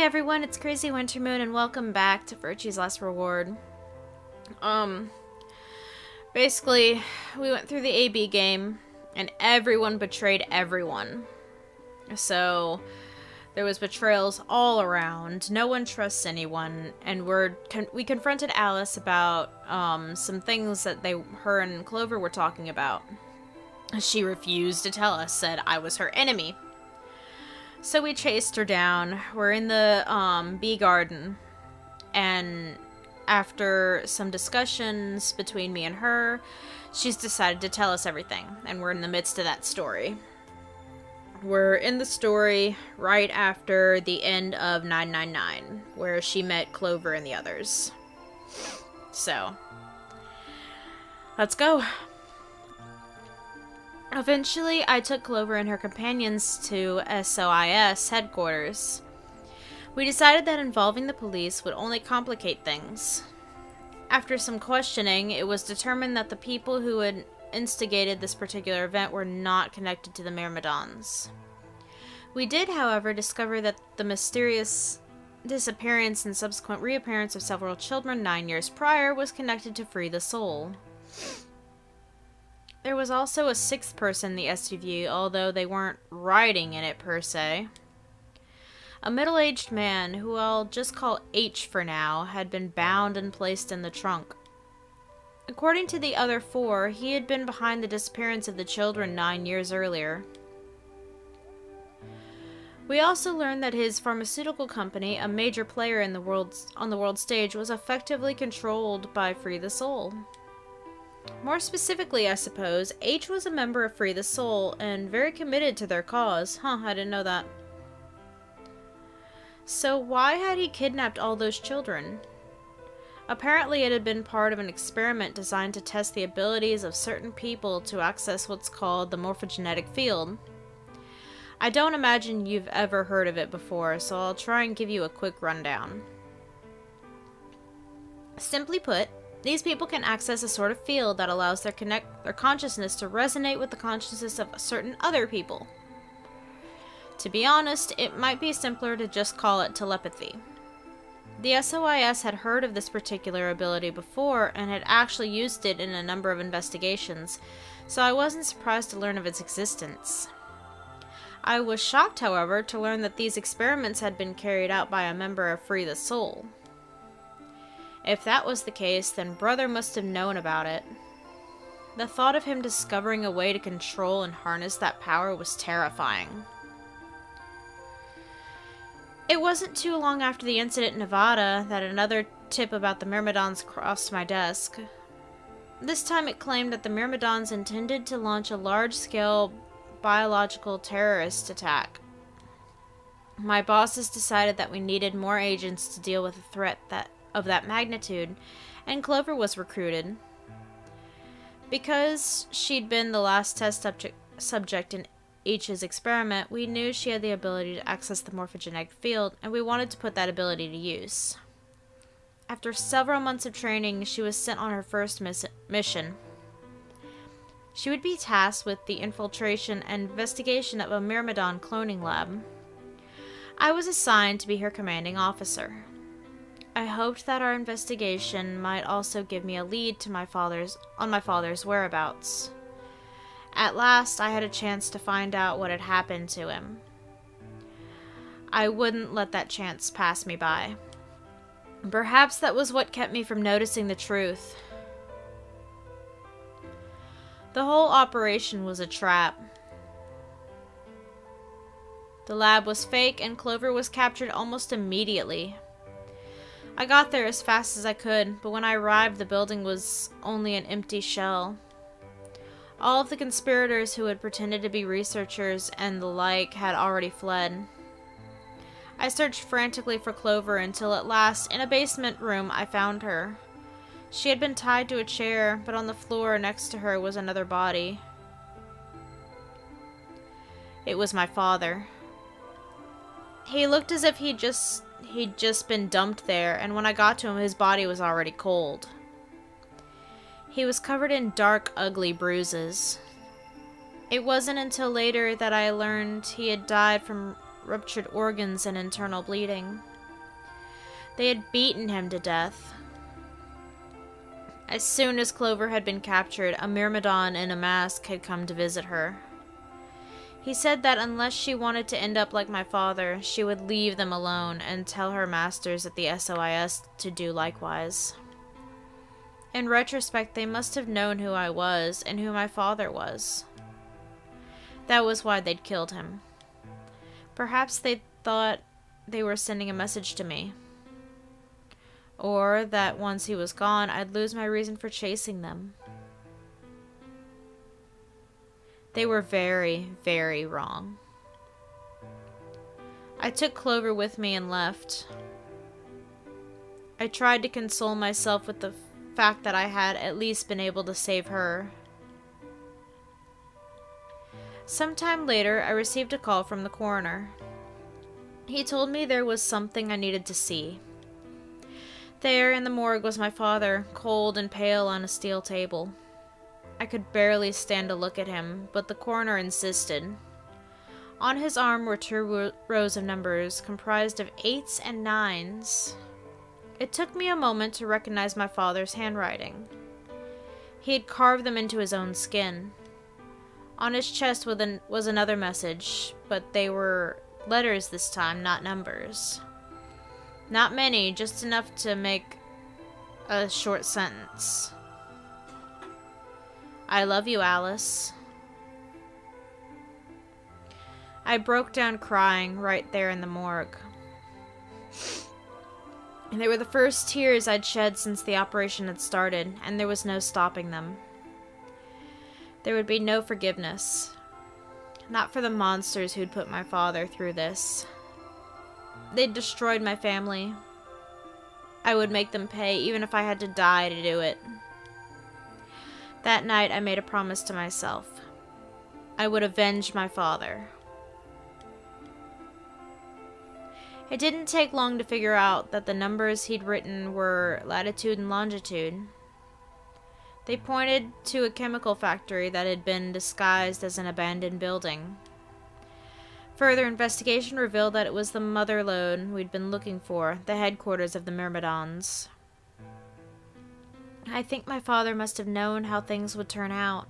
everyone, it's Crazy Wintermoon and welcome back to Virtue's Last Reward. Basically, we went through the AB game and everyone betrayed everyone. So, there was betrayals all around, no one trusts anyone, and we confronted Alice about some things that her and Clover were talking about. She refused to tell us, said I was her enemy. So we chased her down. We're in the bee garden, and after some discussions between me and her, she's decided to tell us everything, and we're in the midst of that story. We're in the story right after the end of 999, where she met Clover and the others. So, let's go. Eventually, I took Clover and her companions to SOIS headquarters. We decided that involving the police would only complicate things. After some questioning, it was determined that the people who had instigated this particular event were not connected to the Myrmidons. We did, however, discover that the mysterious disappearance and subsequent reappearance of several children 9 years prior was connected to Free the Soul. There was also a sixth person in the SUV, although they weren't riding in it per se. A middle-aged man, who I'll just call H for now, had been bound and placed in the trunk. According to the other four, he had been behind the disappearance of the children 9 years earlier. We also learned that his pharmaceutical company, a major player on the world stage, was effectively controlled by Free the Soul. More specifically, I suppose, H was a member of Free the Soul and very committed to their cause. I didn't know that. So why had he kidnapped all those children? Apparently it had been part of an experiment designed to test the abilities of certain people to access what's called the morphogenetic field. I don't imagine you've ever heard of it before, so I'll try and give you a quick rundown. Simply put, these people can access a sort of field that allows their consciousness to resonate with the consciousness of certain other people. To be honest, it might be simpler to just call it telepathy. The SOIS had heard of this particular ability before and had actually used it in a number of investigations, so I wasn't surprised to learn of its existence. I was shocked, however, to learn that these experiments had been carried out by a member of Free the Soul. If that was the case, then Brother must have known about it. The thought of him discovering a way to control and harness that power was terrifying. It wasn't too long after the incident in Nevada that another tip about the Myrmidons crossed my desk. This time it claimed that the Myrmidons intended to launch a large-scale biological terrorist attack. My bosses decided that we needed more agents to deal with a threat of that magnitude, and Clover was recruited. Because she'd been the last test subject in H's experiment, we knew she had the ability to access the morphogenetic field, and we wanted to put that ability to use. After several months of training, she was sent on her first mission. She would be tasked with the infiltration and investigation of a Myrmidon cloning lab. I was assigned to be her commanding officer. I hoped that our investigation might also give me a lead to my father's whereabouts. At last, I had a chance to find out what had happened to him. I wouldn't let that chance pass me by. Perhaps that was what kept me from noticing the truth. The whole operation was a trap. The lab was fake, and Clover was captured almost immediately. I got there as fast as I could, but when I arrived, the building was only an empty shell. All of the conspirators who had pretended to be researchers and the like had already fled. I searched frantically for Clover until at last, in a basement room, I found her. She had been tied to a chair, but on the floor next to her was another body. It was my father. He looked as if he'd just been dumped there, and when I got to him, his body was already cold. He was covered in dark, ugly bruises. It wasn't until later that I learned he had died from ruptured organs and internal bleeding. They had beaten him to death. As soon as Clover had been captured, a Myrmidon in a mask had come to visit her. He said that unless she wanted to end up like my father, she would leave them alone and tell her masters at the SOIS to do likewise. In retrospect, they must have known who I was and who my father was. That was why they'd killed him. Perhaps they thought they were sending a message to me. Or that once he was gone, I'd lose my reason for chasing them. They were very, very wrong. I took Clover with me and left. I tried to console myself with the fact that I had at least been able to save her. Sometime later, I received a call from the coroner. He told me there was something I needed to see. There in the morgue was my father, cold and pale on a steel table. I could barely stand to look at him, but the coroner insisted. On his arm were two rows of numbers, comprised of 8s and 9s. It took me a moment to recognize my father's handwriting. He had carved them into his own skin. On his chest was another message, but they were letters this time, not numbers. Not many, just enough to make a short sentence. I love you, Alice. I broke down crying right there in the morgue. And they were the first tears I'd shed since the operation had started, and there was no stopping them. There would be no forgiveness. Not for the monsters who'd put my father through this. They'd destroyed my family. I would make them pay, even if I had to die to do it. That night, I made a promise to myself. I would avenge my father. It didn't take long to figure out that the numbers he'd written were latitude and longitude. They pointed to a chemical factory that had been disguised as an abandoned building. Further investigation revealed that it was the mother lode we'd been looking for, the headquarters of the Myrmidons. I think my father must have known how things would turn out.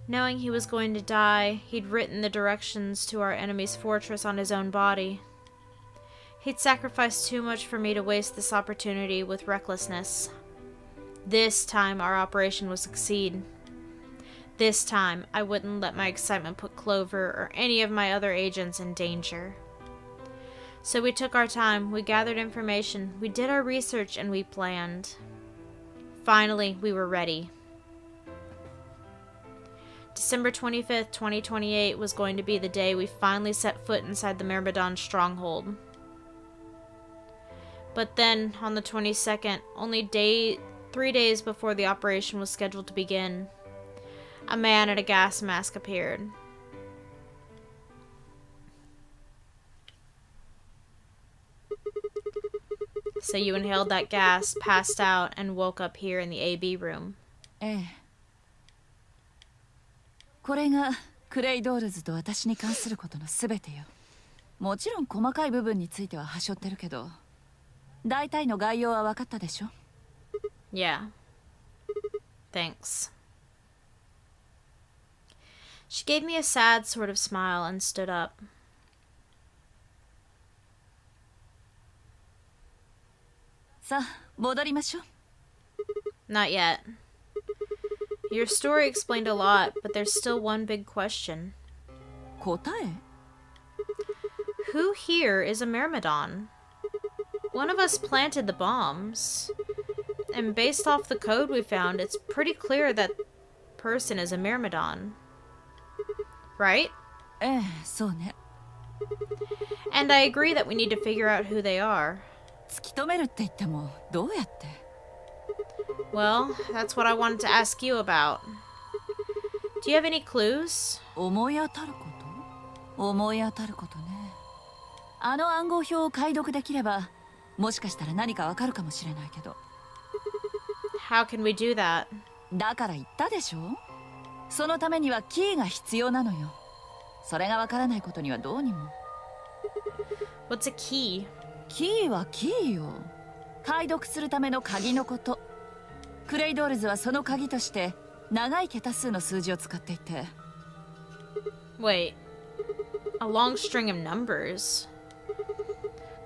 Knowing he was going to die, he'd written the directions to our enemy's fortress on his own body. He'd sacrificed too much for me to waste this opportunity with recklessness. This time our operation would succeed. This time I wouldn't let my excitement put Clover or any of my other agents in danger. So we took our time, we gathered information, we did our research, and we planned. Finally, we were ready. December 25th, 2028 was going to be the day we finally set foot inside the Myrmidon stronghold. But then, on the 22nd, only 3 days before the operation was scheduled to begin, a man in a gas mask appeared. So you inhaled that gas, passed out, and woke up here in the AB room. ええ。これがクレイドールズと私に関することのすべてよ。もちろん細かい部分については端折ってるけど、大体の概要は分かったでしょ? Yeah. Thanks. She gave me a sad sort of smile and stood up. さあ、戻りましょう。Not yet. Your story explained a lot, but there's still one big question. 答え? Who here is a Myrmidon? One of us planted the bombs. And based off the code we found, it's pretty clear that person is a Myrmidon. Right? ええ、そうね。And I agree that we need to figure out who they are. 突き止めるって言っても、どうやって? Well, that's what I wanted to ask you about. Do you have any clues? 思い当たること?思い当たることね。あの暗号表を解読できれば、もしかしたら何かわかるかもしれないけど。How can we do that? だから言ったでしょ? そのためにはキーが必要なのよ。それがわからないことにはどうにも。What's a key? キーはキーよ。解読するための鍵のこと。クレイドールズはその鍵として長い桁数の数字を使っていて。Wait. A long string of numbers.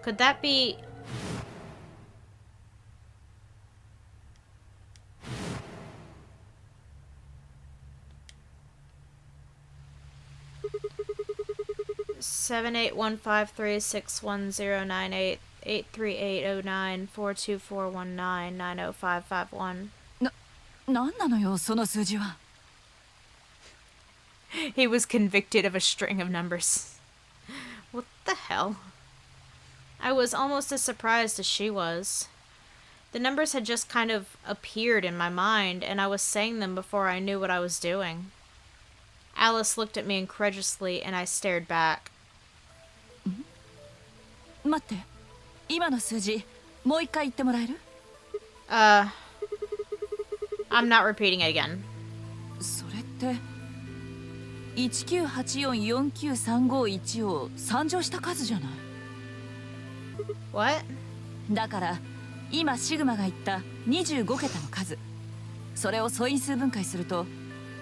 Could that be... Seven eight one five three six one zero nine eight 83809-42419-90551. なんなのよその数字は。He was convicted of a string of numbers. What the hell? I was almost as surprised as she was. The numbers had just kind of appeared in my mind, and I was saying them before I knew what I was doing. Alice looked at me incredulously, and I stared back. 待って、今の数字もう一回言ってもらえる？ I'm not repeating it again. それって198449351を3乗した数じゃない。 What? だから今シグマが言った25桁の数、それを素因数分解すると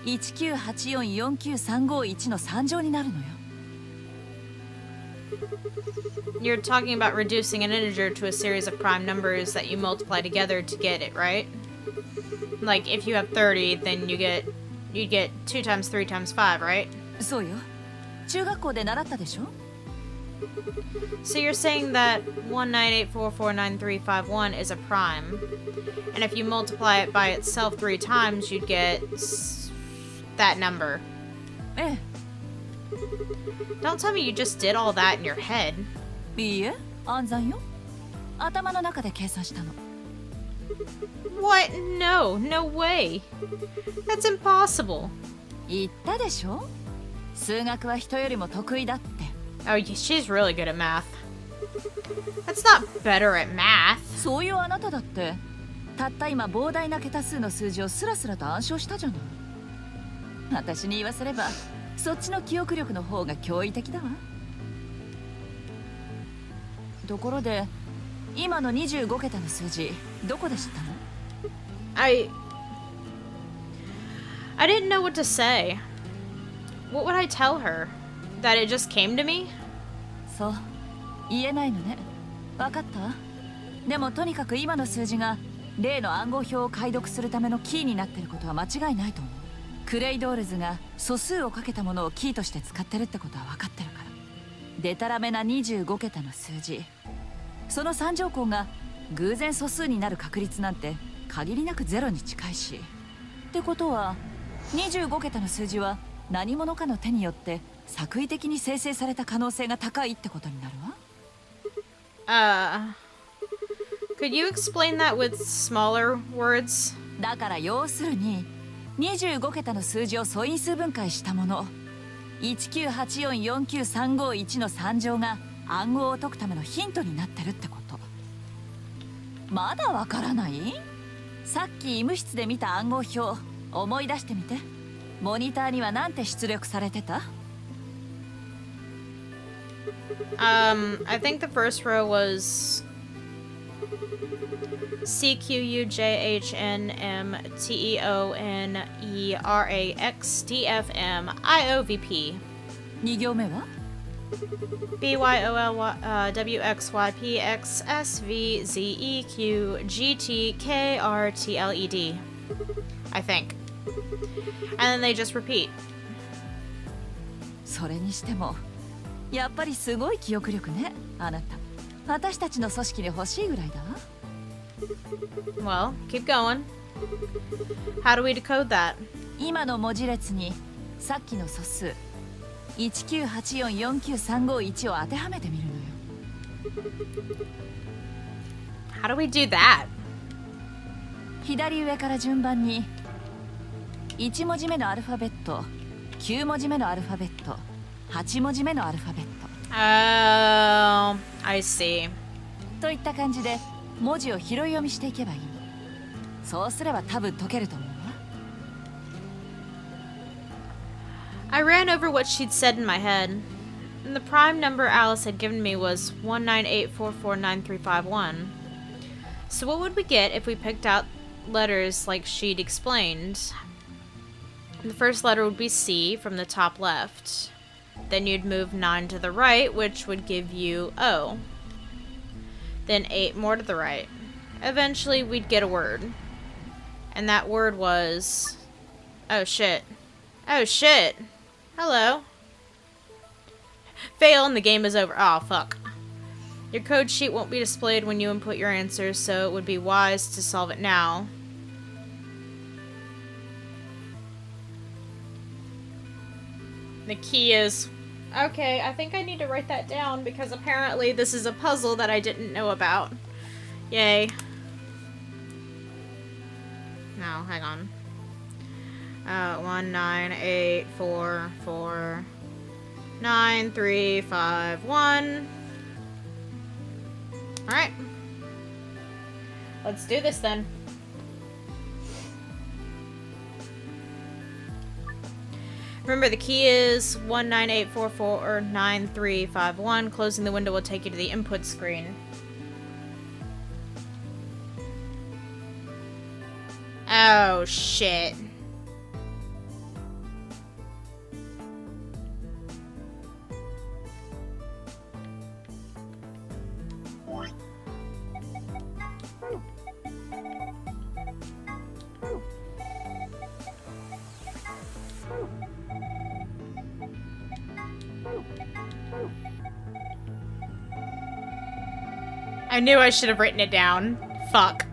198449351の3乗になるのよ。You're talking about reducing an integer to a series of prime numbers that you multiply together to get it, right? Like if you have 30, then you'd get 2 times 3 times 5, right? そうよ。中学校で習ったでしょ？ So you're saying that 198449351 is a prime, and if you multiply it by itself 3 times, you'd get that number. ええ。 Don't tell me you just did all that in your head. いいえ、暗算よ。頭の中で計算したの。What? No, no way. That's impossible. 言ったでしょ？数学は人よりも得意だって。Oh, she's really good at math. That's not better at math. そういうあなただってたった今膨大な桁数の数字をスラスラと暗唱したじゃない。私に言わせればそっちの記憶力の方が驚異的だわ。ところで今の25桁の数字どこで知ったの？ I didn't know what to say. What would I tell her? That it just came to me? そう言えないのね。分かった？でもとにかく今の数字が例の暗号表を解読するためのキーになっていることは間違いないと思う。クレイドールズが素数をかけたものをキーとして使ってるってことは分かってるから。デタラメな25桁の数字、その3乗項が偶然素数になる確率なんて限りなくゼロに近いし。ってことは25桁の数字は何者かの手によって作為的に生成された可能性が高いってことになるわ。Could you explain that with smaller words? だから要するに25桁の数字を素因数分解したもの、198449351の3乗が暗号を解くためのヒントになってるってこと。まだわからない？さっき医務室で見た暗号表思い出してみて。モニターにはなんて出力されてた？ I think the first row was CQUJHNMTEONERAXDFMIOVP 2行目は？ BYOLYWXYPXSVZEQGTKRTLED. I think. And then they just repeat. それにしてもやっぱりすごい記憶力ね、あなた。私たちの組織に欲しいぐらいだわ。 Well, keep going. How do we decode that? 今の文字列にさっきの素数198449351を当てはめてみるのよ。 How do we do that? 左上から順番に1文字目のアルファベット、9文字目のアルファベット、8文字目のアルファベット。I see. といった感じで文字を拾い読みしていけばいいの。そうすれば多分解けると思うわ。I ran over what she'd said in my head. And the prime number Alice had given me was 198449351. So what would we get if we picked out letters like she'd explained? The first letter would be C from the top left. Then you'd move 9 to the right, which would give you O. Then 8 more to the right. Eventually, we'd get a word. And that word was... Oh, shit. Oh, shit. Hello. Fail and the game is over. Oh, fuck. Your code sheet won't be displayed when you input your answers, so it would be wise to solve it now. The key is... Okay, I think I need to write that down because apparently this is a puzzle that I didn't know about. Yay. No, hang on. 198449351. Alright. Let's do this then. Remember, the key is 198449351. Closing the window will take you to the input screen. Oh, shit. I knew I should have written it down. Fuck.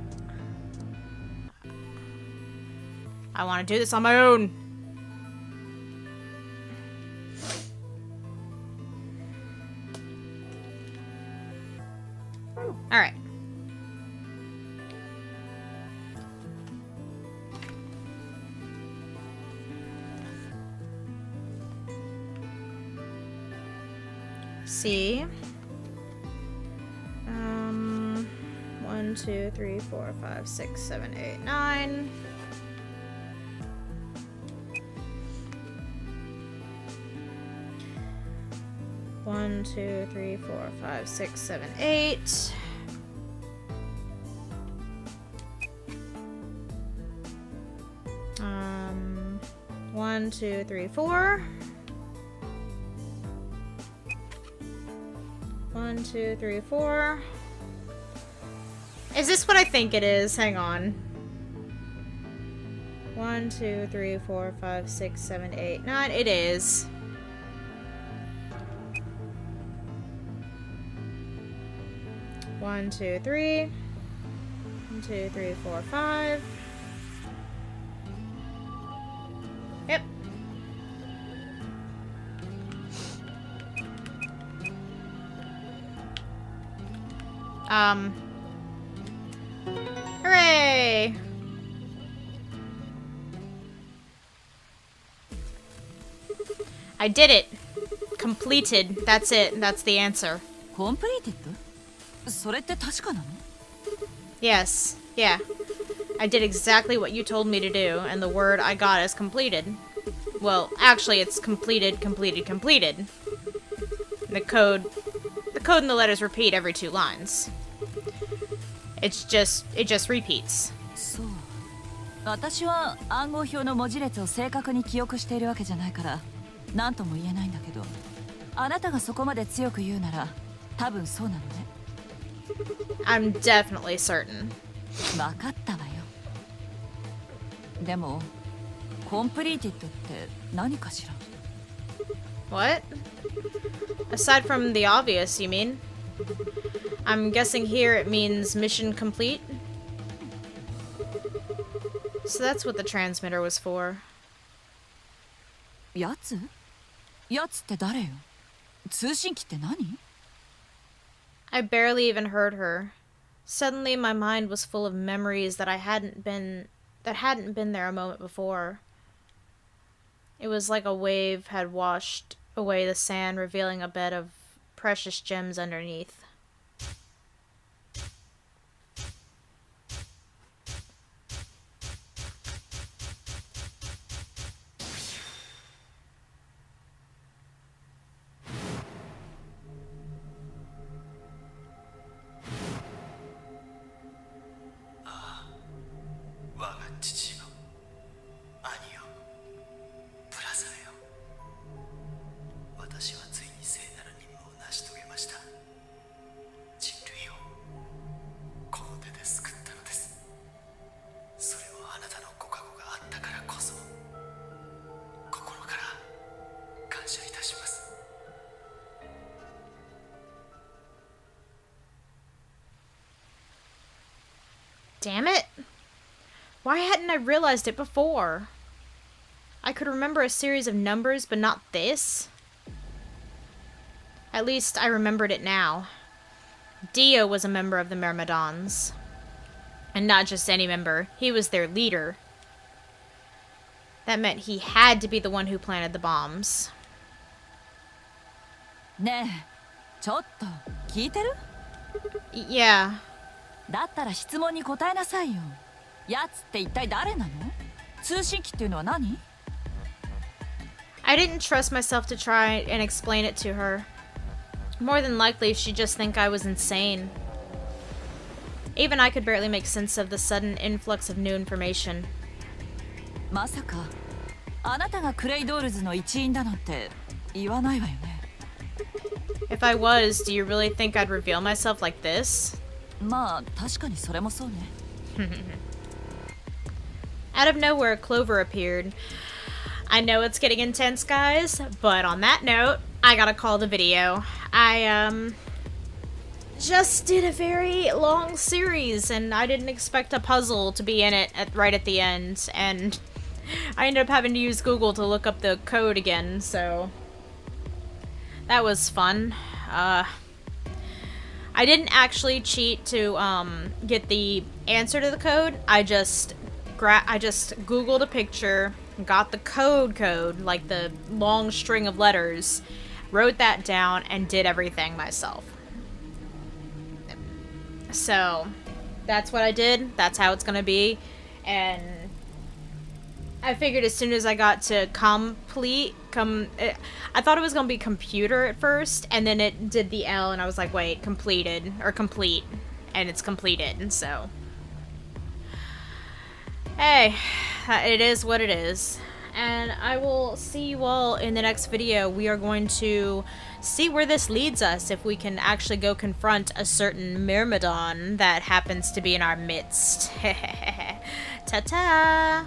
I want to do this on my own. Alright. C. 1, 2, 3, 4, 5, 6, 7, 8, 9. One, 2, 3, 4, 5, 6, 7, 8. One, 2, 3, 4. 1, 2, 3, 4. Is this what I think it is? Hang on. 1, 2, 3, 4, 5, 6, 7, 8, 9. It is. One, 2, 3. 1, 2, 3, 4, 5. Yep. Hooray! I did it. Completed. That's it. That's the answer. Completed? それって確かなの? Yes. Yeah. I did exactly what you told me to do, and the word I got is completed. Well, actually, it's completed, completed, completed. The code and the letters repeat every 2 lines. It just repeats. そう。私は暗号表の文字列を正確に記憶しているわけじゃないから、何とも言えないんだけど、あなたがそこまで強く言うなら、多分そうなのね。I'm definitely certain. 分かったわよ。でも、completed って何かしら? What? Aside from the obvious, you mean? I'm guessing here it means mission complete? So that's what the transmitter was for. やつ? やつって誰よ? 通信機って何? I barely even heard her. Suddenly my mind was full of memories that hadn't been there a moment before. It was like a wave had washed away the sand, revealing a bed of precious gems underneath. 父よ、兄よ、ブラザーよ。私はついに聖なる任務を成し遂げました。人類をこの手で救ったのです。それもあなたのご加護があったからこそ、心から感謝いたします。Damn it. Why hadn't I realized it before? I could remember a series of numbers, but not this. At least I remembered it now. Dio was a member of the Myrmidons. And not just any member, he was their leader. That meant he had to be the one who planted the bombs. ねえ、ちょっと聞いてる？ Yeah. だったら質問に答えなさいよ。やつって一体誰なの？通信機っていうのは何？ I didn't trust myself to try and explain it to her. More than likely, she'd just think I was insane. Even I could barely make sense of the sudden influx of new information. まさかあなたがクレイドールズの一員だなんて言わないわよね。 If I was, do you really think I'd reveal myself like this? まあ確かにそれもそうね。Out of nowhere, Clover appeared. I know it's getting intense, guys, but on that note, I gotta call the video. I, just did a very long series, and I didn't expect a puzzle to be in it right at the end, and I ended up having to use Google to look up the code again, so that was fun. I didn't actually cheat to get the answer to the code. I just Googled a picture, got the code, like the long string of letters, wrote that down, and did everything myself. So that's what I did. That's how it's gonna be. And I figured as soon as I got to I thought it was gonna be computer at first, and then it did the L, and I was like, wait, completed, or complete, and it's completed, so. Hey, it is what it is. And I will see you all in the next video. We are going to see where this leads us, if we can actually go confront a certain Myrmidon that happens to be in our midst. Ta-ta!